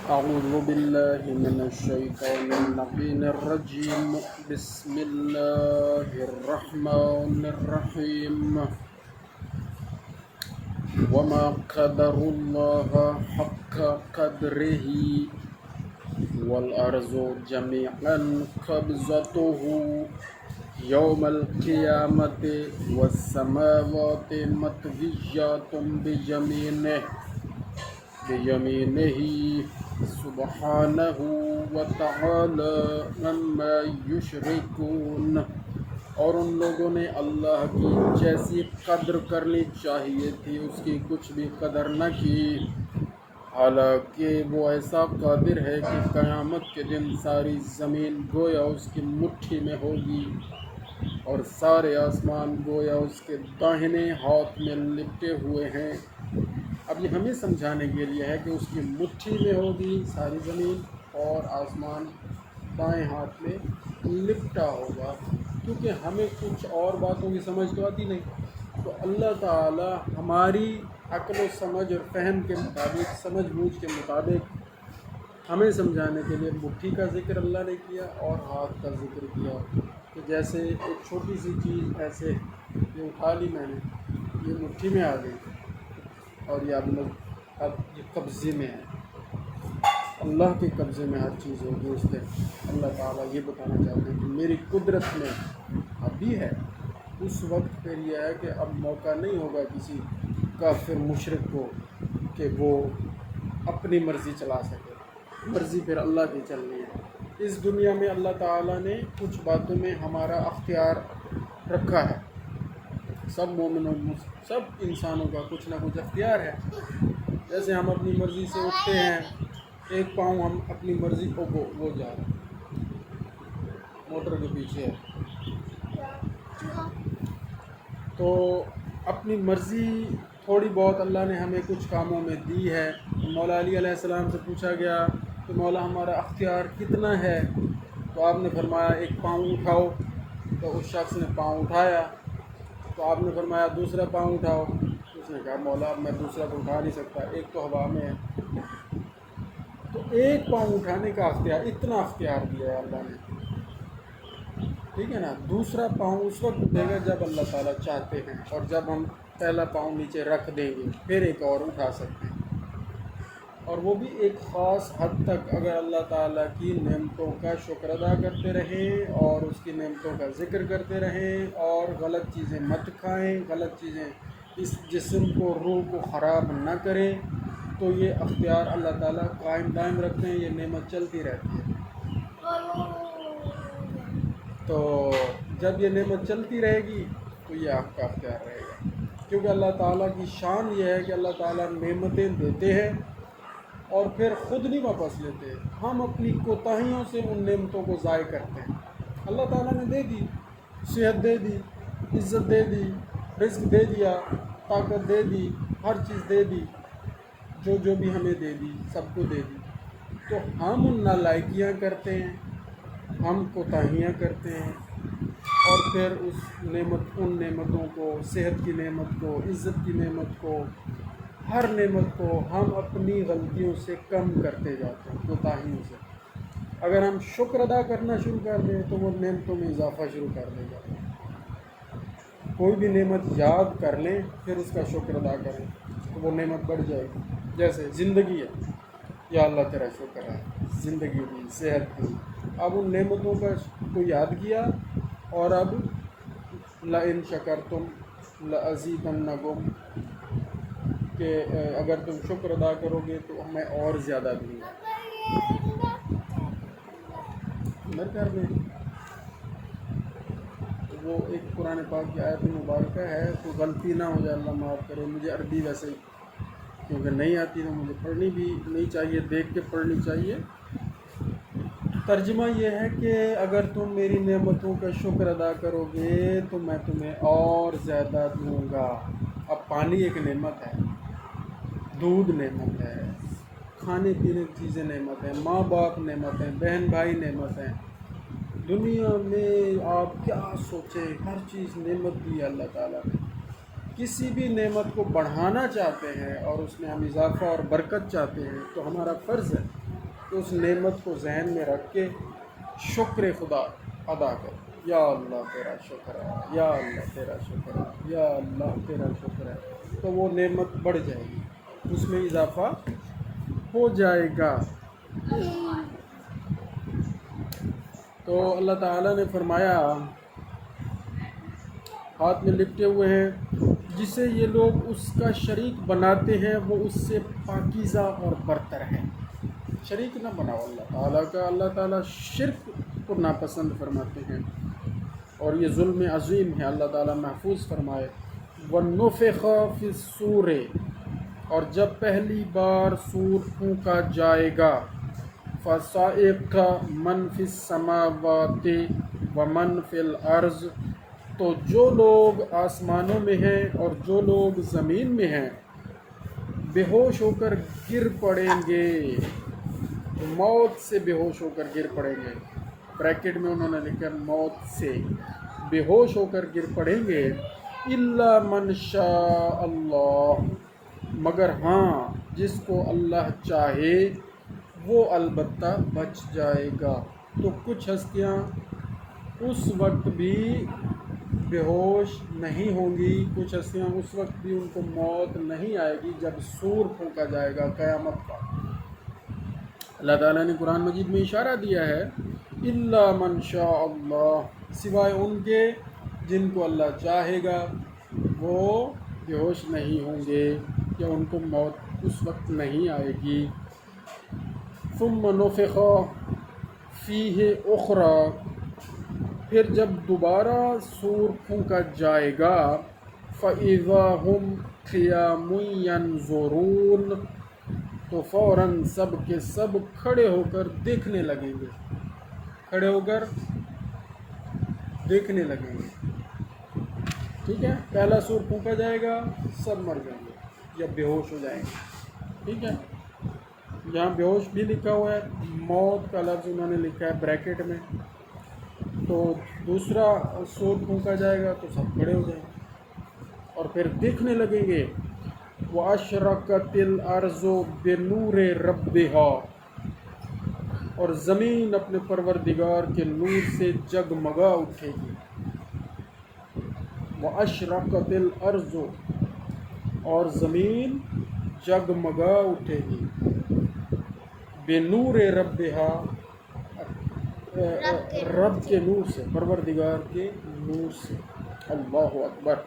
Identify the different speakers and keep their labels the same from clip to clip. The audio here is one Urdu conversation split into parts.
Speaker 1: أعوذ بالله من الشيطان اللعين الرجيم. بسم الله الرحمن الرحيم. وما قدر الله حق قدره والأرض جميعا قبضته يوم القيامة والسماوات مطويات بيمينه سبحانه وتعالى عما يشركون. اور ان لوگوں نے اللہ کی جیسی قدر کرنی چاہیے تھی اس کی کچھ بھی قدر نہ کی، حالانکہ وہ ایسا قادر ہے کہ قیامت کے دن ساری زمین گویا اس کی مٹھی میں ہوگی اور سارے آسمان گویا اس کے داہنے ہاتھ میں لپٹے ہوئے ہیں۔ اب یہ ہمیں سمجھانے کے لیے ہے کہ اس کی مٹھی میں ہوگی ساری زمین اور آسمان دائیں ہاتھ میں لپٹا ہوگا، کیونکہ ہمیں کچھ اور باتوں کی سمجھ تو آتی نہیں، تو اللہ تعالی ہماری عقل و سمجھ اور فہم کے مطابق، سمجھ بوجھ کے مطابق ہمیں سمجھانے کے لیے مٹھی کا ذکر اللہ نے کیا اور ہاتھ کا ذکر کیا، کہ جیسے ایک چھوٹی سی چیز ایسے یہ اٹھا لی میں نے، یہ مٹھی میں آ گئی اور یہ اب یہ قبضے میں ہے۔ اللہ کے قبضے میں ہر چیز ہوگی اس دن۔ اللہ تعالیٰ یہ بتانا چاہتے ہیں کہ میری قدرت میں ابھی ہے، اس وقت پھر یہ ہے کہ اب موقع نہیں ہوگا کسی کافر مشرک کو کہ وہ اپنی مرضی چلا سکے، مرضی پھر اللہ کی چلنی ہے۔ اس دنیا میں اللہ تعالیٰ نے کچھ باتوں میں ہمارا اختیار رکھا ہے، سب مومنوں سب انسانوں کا کچھ نہ کچھ اختیار ہے۔ جیسے ہم اپنی مرضی سے اٹھتے ہیں، ایک پاؤں ہم اپنی مرضی کو وہ جا رہا ہے موٹر کے پیچھے ہے، تو اپنی مرضی تھوڑی بہت اللہ نے ہمیں کچھ کاموں میں دی ہے۔ مولا علی علیہ السلام سے پوچھا گیا کہ مولا ہمارا اختیار کتنا ہے، تو آپ نے فرمایا ایک پاؤں اٹھاؤ، تو اس شخص نے پاؤں اٹھایا، تو آپ نے فرمایا دوسرا پاؤں اٹھاؤ، اس نے کہا مولا میں دوسرا تو اٹھا نہیں سکتا، ایک تو ہوا میں ہے۔ تو ایک پاؤں اٹھانے کا اختیار، اتنا اختیار دیا ہے اللہ نے، ٹھیک ہے نا۔ دوسرا پاؤں اس وقت دے گا جب اللہ تعالیٰ چاہتے ہیں، اور جب ہم پہلا پاؤں نیچے رکھ دیں گے پھر ایک اور اٹھا سکتے ہیں، اور وہ بھی ایک خاص حد تک اگر اللہ تعالیٰ کی نعمتوں کا شکر ادا کرتے رہیں اور اس کی نعمتوں کا ذکر کرتے رہیں اور غلط چیزیں مت کھائیں، غلط چیزیں اس جسم کو، روح کو خراب نہ کریں، تو یہ اختیار اللہ تعالیٰ قائم دائم رکھتے ہیں، یہ نعمت چلتی رہتی ہے۔ تو جب یہ نعمت چلتی رہے گی تو یہ آپ کا اختیار رہے گا، کیونکہ اللہ تعالیٰ کی شان یہ ہے کہ اللہ تعالیٰ نعمتیں دیتے ہیں اور پھر خود نہیں واپس لیتے، ہم اپنی کوتاہیوں سے ان نعمتوں کو ضائع کرتے ہیں۔ اللہ تعالیٰ نے دے دی، صحت دے دی، عزت دے دی، رزق دے دیا، طاقت دے دی، ہر چیز دے دی، جو بھی ہمیں دے دی سب کو دے دی، تو ہم ان نالائکیاں کرتے ہیں، ہم کوتاہیاں کرتے ہیں، اور پھر ان نعمتوں کو، صحت کی نعمت کو، عزت کی نعمت کو، ہر نعمت کو ہم اپنی غلطیوں سے کم کرتے جاتے ہیں، کوتاہیوں سے۔ اگر ہم شکر ادا کرنا شروع کر دیں تو وہ نعمتوں میں اضافہ شروع کر دے گا۔ کوئی بھی نعمت یاد کر لیں پھر اس کا شکر ادا کریں تو وہ نعمت بڑھ جائے گی۔ جیسے زندگی ہے، یا اللہ تیرا شکر ہے، زندگی دی، صحت دی، اب ان نعمتوں کو یاد کیا، اور اب لَإِن شَكَرْتُمْ لَأَزِيدَنَّكُمْ، کہ اگر تم شکر ادا کرو گے تو میں اور زیادہ دوں گا۔ مر کر دیں، وہ ایک قرآن پاک کی آیت مبارکہ ہے، تو غلطی نہ ہو جائے، اللہ معاف کرے، مجھے عربی ویسے کیونکہ نہیں آتی تو مجھے پڑھنی بھی نہیں چاہیے، دیکھ کے پڑھنی چاہیے۔ ترجمہ یہ ہے کہ اگر تم میری نعمتوں کا شکر ادا کرو گے تو میں تمہیں اور زیادہ دوں گا۔ اب پانی ایک نعمت ہے، دودھ نعمت ہے، کھانے پینے کی چیزیں نعمت ہیں، ماں باپ نعمت ہیں، بہن بھائی نعمت ہیں۔ دنیا میں آپ کیا سوچیں، ہر چیز نعمت دی ہے اللہ تعالیٰ نے۔ کسی بھی نعمت کو بڑھانا چاہتے ہیں اور اس میں ہم اضافہ اور برکت چاہتے ہیں تو ہمارا فرض ہے تو اس نعمت کو ذہن میں رکھ کے شکر خدا ادا کر، یا اللہ تیرا شکر ہے، یا اللہ تیرا شکر ہے، یا اللہ تیرا شکر ہے، تو وہ نعمت بڑھ جائے گی، اس میں اضافہ ہو جائے گا۔ تو اللہ تعالیٰ نے فرمایا ہاتھ میں لپٹے ہوئے ہیں، جسے یہ لوگ اس کا شریک بناتے ہیں وہ اس سے پاکیزہ اور برتر ہے۔ شریک نہ بناؤ اللہ تعالیٰ کا، اللہ تعالیٰ شرک کو ناپسند فرماتے ہیں اور یہ ظلم عظیم ہے، اللہ تعالیٰ محفوظ فرمائے۔ وَنُفِخَ فِي الصُّورِ، اور جب پہلی بار سور پھونکا جائے گا، فَصَعِقَ مَنْ فِي السَّمَاوَاتِ وَمَنْ فِي الْأَرْضِ، تو جو لوگ آسمانوں میں ہیں اور جو لوگ زمین میں ہیں بے ہوش ہو کر گر پڑیں گے، موت سے بے ہوش ہو کر گر پڑیں گے، بریکٹ میں انہوں نے لکھا موت سے بے ہوش ہو کر گر پڑیں گے، الا من شاء اللہ، مگر ہاں جس کو اللہ چاہے وہ البتہ بچ جائے گا۔ تو کچھ ہستیاں اس وقت بھی بے ہوش نہیں ہوں گی، کچھ ہستیاں اس وقت بھی ان کو موت نہیں آئے گی جب سور پھونکا جائے گا قیامت کا۔ اللہ تعالیٰ نے قرآن مجید میں اشارہ دیا ہے الا من شاء اللہ، سوائے ان کے جن کو اللہ چاہے گا وہ بے ہوش نہیں ہوں گے یا ان کو موت اس وقت نہیں آئے گی۔ ثم نفخ فیہ اخری، پھر جب دوبارہ سور پھونکا جائے گا، فَإِذَا هُمْ قِيَامٌ يَنظُرُونَ، تو فوراً سب کے سب کھڑے ہو کر دیکھنے لگیں گے، کھڑے ہو کر دیکھنے لگیں گے۔ ٹھیک ہے، پہلا سور پھونکا جائے گا، سب مر جائیں گے یا بے ہوش ہو جائیں گے۔ ٹھیک ہے، یہاں بے ہوش بھی لکھا ہوا ہے، موت کا لفظ انہوں نے لکھا ہے بریکٹ میں۔ تو دوسرا سور پھونکا جائے گا تو سب کھڑے ہو جائیں گے اور پھر دیکھنے لگیں گے۔ وَأَشْرَقَتِ الْأَرْضُ بِنُورِ رَبِّهَا، اور زمین اپنے پروردگار کے نور سے جگمگا اٹھے گی۔ وَأَشْرَقَتِ الْأَرْضُ، اور زمین جگمگا اٹھے گی، بِنُورِ رَبِّهَا، رب کے نور سے، پروردگار کے نور سے۔ اللہ اکبر۔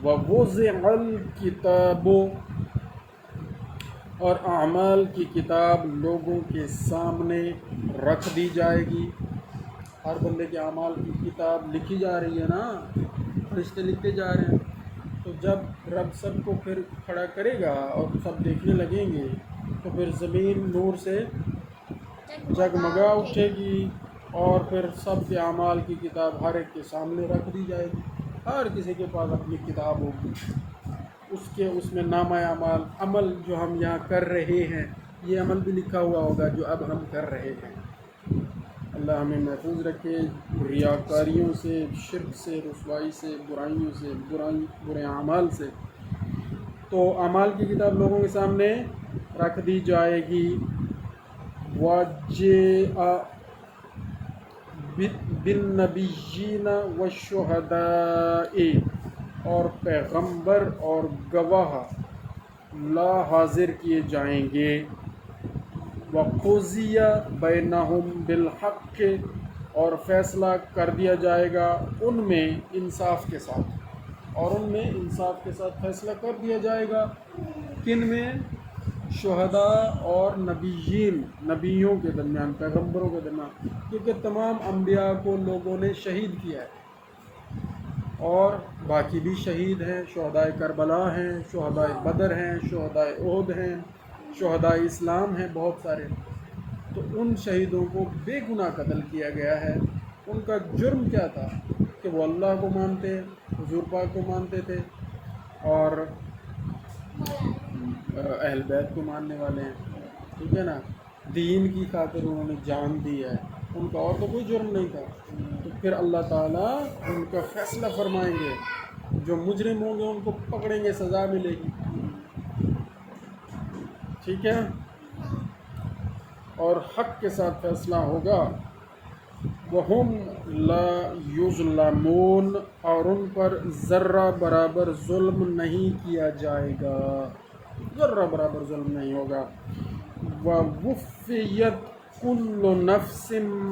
Speaker 1: وَوُضِعَ الْكِتَابُ، اور اعمال کی کتاب لوگوں کے سامنے رکھ دی جائے گی۔ ہر بندے کے اعمال کی کتاب لکھی جا رہی ہے نا، فرشتے لکھتے جا رہے ہیں، تو جب رب سب کو پھر کھڑا کرے گا اور سب دیکھنے لگیں گے تو پھر زمین نور سے جگمگا اٹھے گی اور پھر سب کے اعمال کی کتاب ہر ایک کے سامنے رکھ دی جائے گی۔ ہر کسی کے پاس اپنی کتاب ہوگی، اس میں نامہ اعمال، عمل جو ہم یہاں کر رہے ہیں یہ عمل بھی لکھا ہوا ہوگا جو اب ہم کر رہے ہیں۔ اللہ ہمیں محفوظ رکھے ریاکاریوں سے، شرک سے، رسوائی سے، برائیوں سے، برے اعمال سے۔ تو اعمال کی کتاب لوگوں کے سامنے رکھ دی جائے گی۔ وَجِاءَ بِالنَّبِيِّينَ وَالشُّهَدَاءِ، اور پیغمبر اور گواہ لا حاضر کیے جائیں گے۔ وَقُضِيَ بَيْنَهُمْ بِالْحَقِّ، اور فیصلہ کر دیا جائے گا ان میں انصاف کے ساتھ، اور ان میں انصاف کے ساتھ فیصلہ کر دیا جائے گا۔ کن میں؟ شہداء اور نبیین، نبیوں کے درمیان، پیغمبروں کے درمیان، کیونکہ تمام انبیاء کو لوگوں نے شہید کیا ہے اور باقی بھی شہید ہیں، شہداء کربلا ہیں، شہداء بدر ہیں، شہداء احد ہیں، شہداء اسلام ہیں، بہت سارے۔ تو ان شہیدوں کو بے گناہ قتل کیا گیا ہے۔ ان کا جرم کیا تھا کہ وہ اللہ کو مانتے، حضور پاک کو مانتے تھے اور اہل بیت کو ماننے والے ہیں، ٹھیک ہے نا، دین کی خاطر انہوں نے جان دی ہے، ان کا اور تو کوئی جرم نہیں تھا۔ تو پھر اللہ تعالیٰ ان کا فیصلہ فرمائیں گے، جو مجرم ہوں گے ان کو پکڑیں گے، سزا ملے گی۔ ٹھیک ہے، اور حق کے ساتھ فیصلہ ہوگا، وہم لا یظلمون، اور ان پر ذرہ برابر ظلم نہیں کیا جائے گا، ذرہ برابر ظلم نہیں ہوگا۔ وَوُفِّيَتْ كُلُّ نَفْسٍ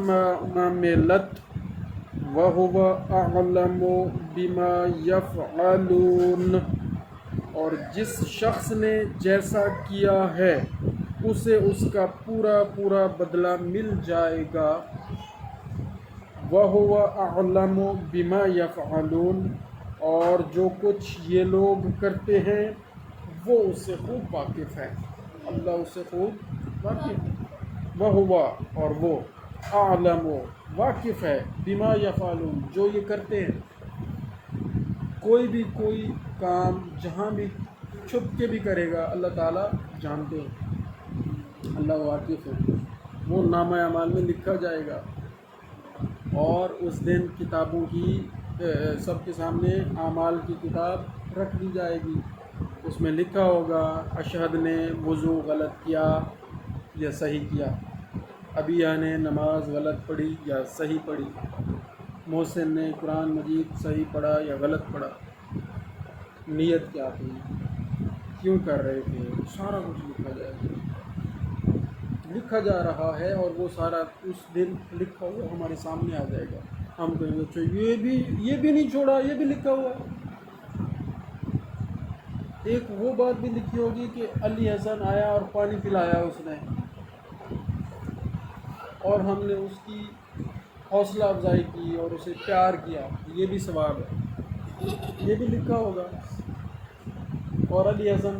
Speaker 1: مَّا عَمِلَتْ وَهُوَ أَعْلَمُ بِمَا يَفْعَلُونَ، اور جس شخص نے جیسا کیا ہے اسے اس کا پورا پورا بدلہ مل جائے گا۔ وَهُوَ أَعْلَمُ بِمَا يَفْعَلُونَ، اور جو کچھ یہ لوگ کرتے ہیں وہ اس سے خوب واقف ہے، اللہ اس سے خوب واقف ہے۔ وَهُوَ، اور وہ، أَعْلَمُ، واقف ہے، بِمَا يَفْعَلُونَ، جو یہ کرتے ہیں۔ کوئی بھی کوئی کام جہاں بھی چھپ کے بھی کرے گا اللہ تعالیٰ جانتے ہیں، اللہ واقف ہے، وہ نامہ اعمال میں لکھا جائے گا، اور اس دن کتابوں کی سب کے سامنے اعمال کی کتاب رکھ دی جائے گی، اس میں لکھا ہوگا اشہد نے وضو غلط کیا یا صحیح کیا، ابیہ نے نماز غلط پڑھی یا صحیح پڑھی، محسن نے قرآن مجید صحیح پڑھا یا غلط پڑھا، نیت کیا تھی، کیوں کر رہے تھے، سارا کچھ لکھا جائے گا، لکھا جا رہا ہے، اور وہ سارا اس دن لکھا ہوا ہمارے سامنے آ جائے گا۔ ہم کہیں گے اچھا یہ بھی نہیں چھوڑا، یہ بھی لکھا ہوا ہے۔ ایک وہ بات بھی لکھی ہوگی کہ علی حسن آیا اور پانی پلایا اس نے، اور ہم نے اس کی حوصلہ افزائی کی اور اسے پیار کیا، یہ بھی ثواب ہے، یہ بھی لکھا ہوگا۔ اور علی حسن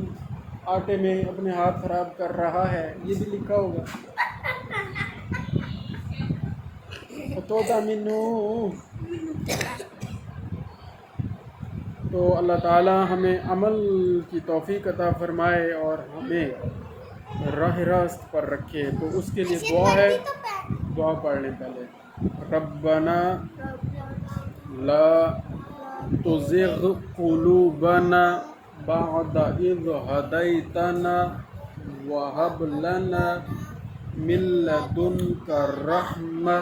Speaker 1: آٹے میں اپنے ہاتھ خراب کر رہا ہے، یہ بھی لکھا ہوگا۔ توتا منو، تو اللہ تعالی ہمیں عمل کی توفیق عطا فرمائے اور ہمیں راہ راست پر رکھے۔ تو اس کے لیے دعا ہے، دعا پڑھ لیں پہلے۔ ربنا لا تزغ قلوبنا بعد اذ ہدیتنا وہب لنا من لدنک رحمہ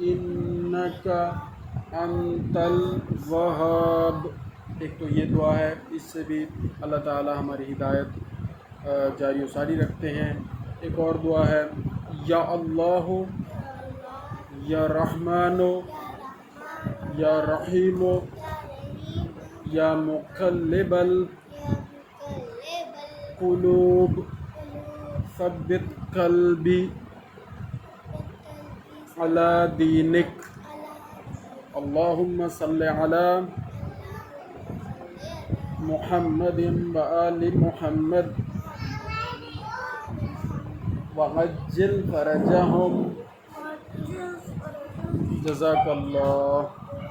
Speaker 1: انک انت الوہاب۔ ایک تو یہ دعا ہے، اس سے بھی اللہ تعالی ہماری ہدایت جاری و ساری رکھتے ہیں۔ ایک اور دعا ہے، یا اللہ یا رحمان یا رحیم یا مقلب القلوب ثبت قلبی علی دینک، اللہم صلی علی محمد وآل محمد وعجل فرجہم، جزاک اللہ۔